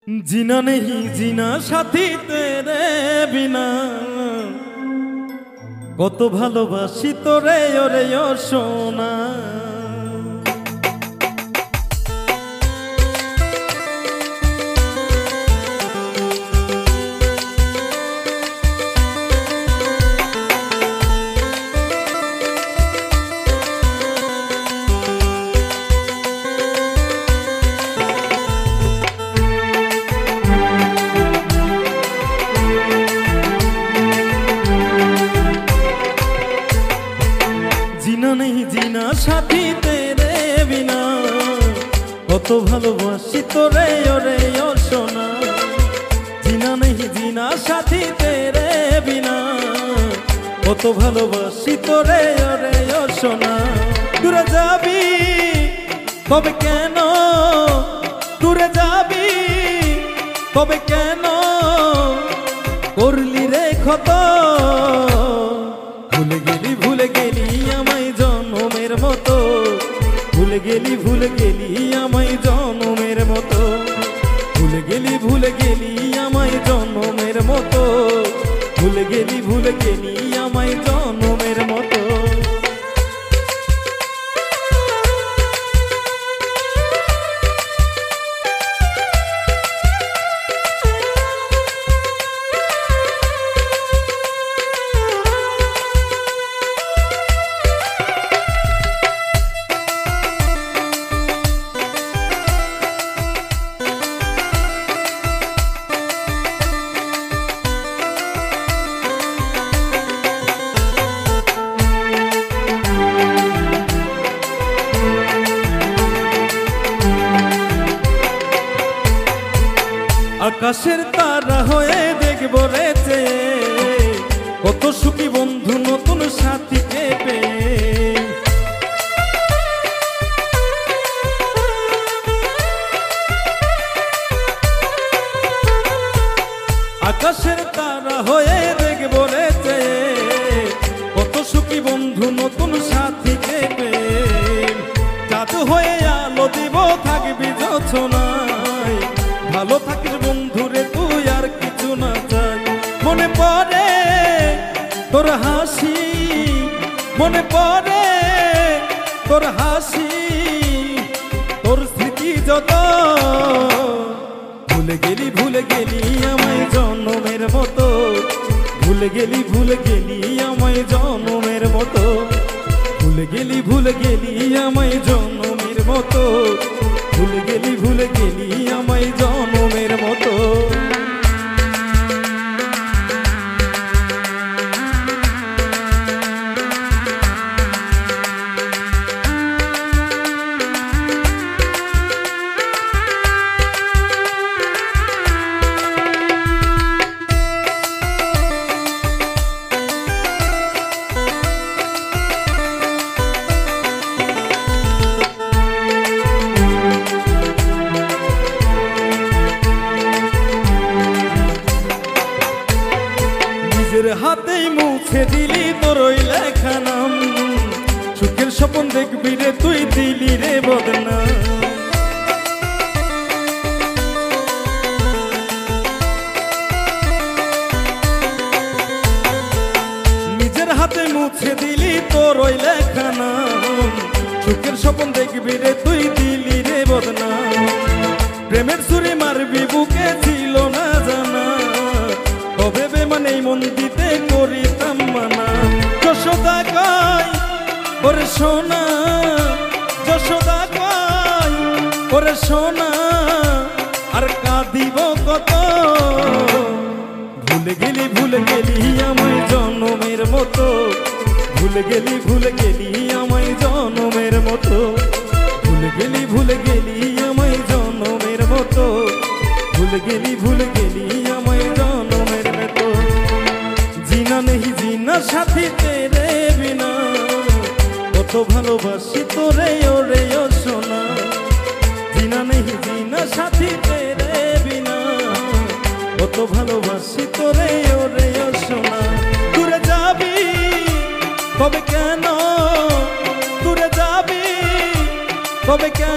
जीना नहीं जीना साथी तेरे बिना কত ভালোবাসি তোরে ওরে ও সোনা। जीना नहीं जीना साथी तेरे बिना কত ভালোবাসি তোরে ওরে ও সোনা। जीना नहीं जीना साथी तेरे बिना কত ভালোবাসি তোরে ওরে ও সোনা। দূরে যাবি তবে কেন, দূরে যাবি তবে কেন করলি রে ক্ষত। ভুলে গেলি আমায় জনমের মতো, ভুলে গেলি আমায় জনমের মতো, ভুলে গেলি আমায় জনমের মতো, ভুলে গেলি আমায় জনমের মতো। আকাশের তারা হয়ে দেখবো রে যে কত সুখী বন্ধু নতুন সাথীকে পেয়ে। আকাশের তারা হয়ে দেখবো রে যে কত সুখী বন্ধু নতুন সাথীকে পেয়ে। জাদু হয়ে আলো দিব থাকবি যোছনায়, ভালো থাকিস বন্ধুরে তুই আর কিছু না চাই। মনে পড়ে তোর হাসি, মনে পড়ে তোর হাসি, তোর স্মৃতি যত। ভুলে গেলি আমায় জনমের মতো, ভুলে গেলি আমায় জনমের মতো, ভুলে গেলি আমায় জনমের মতো, ভুলে গেলি আমায় জনমের মতো। নিজের হাতেই মুছে দিলি তোর ওই লেখা নাম, সুখের স্বপ্ন দেখবি রে তুই দিলি রে বদনাম। নিজের হাতে মুছে দিলি তোর ওই লেখা নাম, সুখের স্বপ্ন দেখবি রে তুই দিলি রে বদনাম। প্রেমের ছুরি মারবি বুকে ছিল না জানা, তবে বেমানে মন দিতে করিতাম মানা। যশোদা কয় ওরে সোনা, যশোদা কয় ওরে সোনা, আর কাঁদিব কত। ভুলে গেলি আমায় জনমের মতো, ভুলে গেলি আমায় জনমের মতো, ভুলে গেলি আমায় জনমের মতো, ভুলে গেলি আমায় জনমের মতো। जीना नहीं जीना साथी तेरे बिना কত ভালোবাসি তোরে ওরে ও সোনা। जीना नहीं जीना साथी तेरे बिना কত ভালোবাসি তোরে ওরে ও সোনা। দূরে যাবি তবে কেন, দূরে যাবি তবে কেন